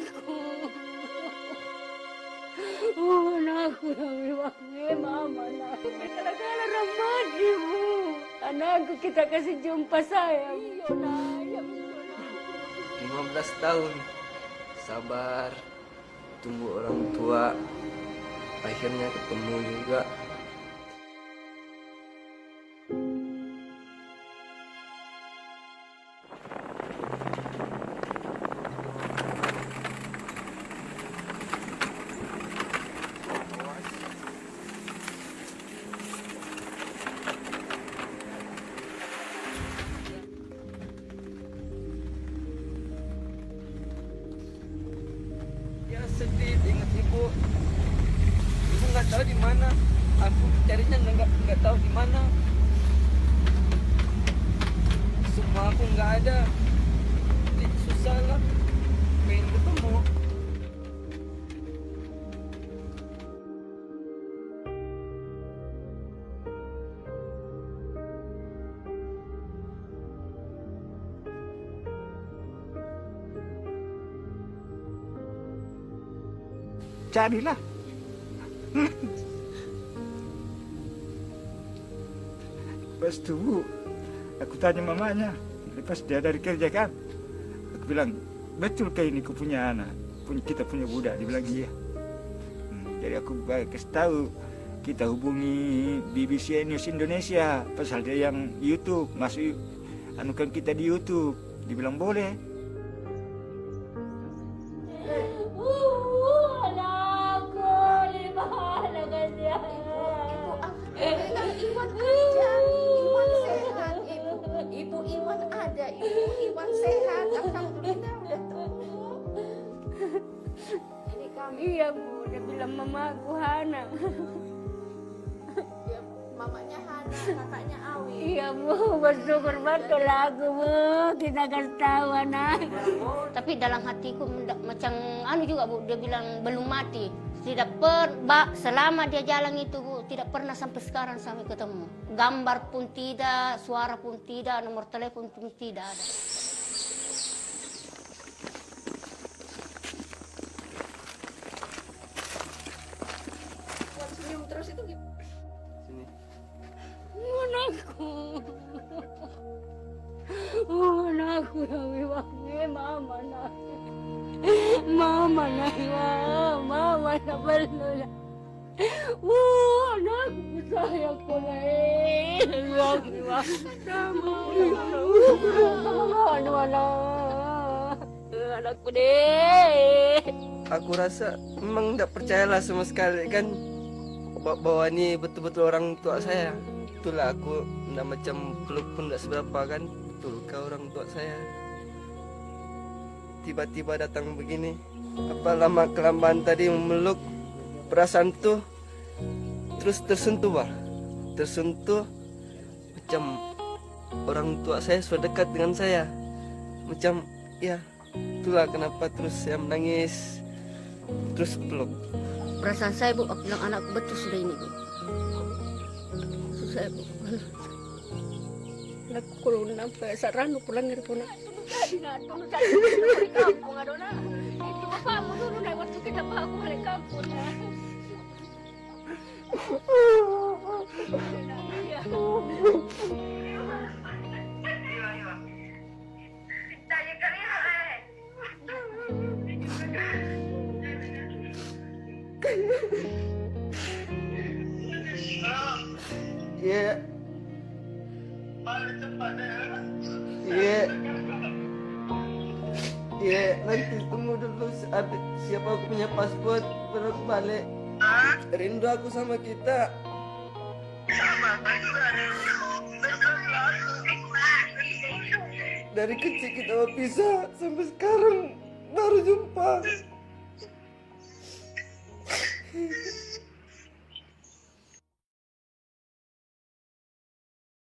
anakku. Oh, anakku yang wangi, mama anakku. Kala-kala ramadimu. Anakku, kita kasih jumpa sayang. Iya, nak. Ya, betul, nak. 15 tahun sabar tunggu orang tua, akhirnya ketemu juga. Ya sedih ingat ibu. Ibu nggak tahu di mana. Aku carinya nggak tahu di mana. Semua aku nggak ada. Jadi susah lah. Pengen ketemu. Carilah. Lepas itu aku tanya mamanya, lepas dia dari kerja kan, aku bilang, betul kayak ini ku punya anak, kita punya budak? Dia bilang iya. Jadi aku kasih tahu, kita hubungi BBC News Indonesia, pasal dia yang YouTube, masuk anukan kita di YouTube. Dia bilang boleh. Iya Bu, dia bilang mama aku Hana. Ya, mamanya Hana, kakaknya Awi. Iya Bu, bersyukur betul aku Bu, kita kasih tahu anak. Tapi dalam hatiku macam anu juga Bu, dia bilang belum mati. Selama dia jalan itu Bu, tidak pernah sampai sekarang sampai ketemu. Gambar pun tidak, suara pun tidak, nomor telepon pun tidak ada. Terus itu gimana? Sini. Anakku. Oh, anakku yang wangi, mama nak. Mama nak, mama nak belum. Oh, anakku sayangku wangi, sama. Anakku deh. Aku rasa memang tidak percayalah sama sekali kan, bahwa ini betul-betul orang tua saya. Itulah aku nggak macam peluk pun nggak seberapa kan. Betul kau orang tua saya. Tiba-tiba datang begini. Apa lama kelamaan tadi memeluk, perasaan tuh terus tersentuh bah. Tersentuh macam orang tua saya sudah dekat dengan saya. Macam ya itulah kenapa terus saya menangis. Terus peluk. Perasaan saya Bu, aku bilang anakku betul sudah ini Bu. Susah Bu. Aku kalau nampak sarang pulang dari puna. Dulu dari kampung adona. Itu bapakmu dulu naik waktu kita aku balik kampung ya. Iya. Iya. Iya, nanti tunggu dulu siapa aku punya paspor baru aku balik. Rindu aku sama kita. Dari kecil kita berpisah sampai sekarang baru jumpa.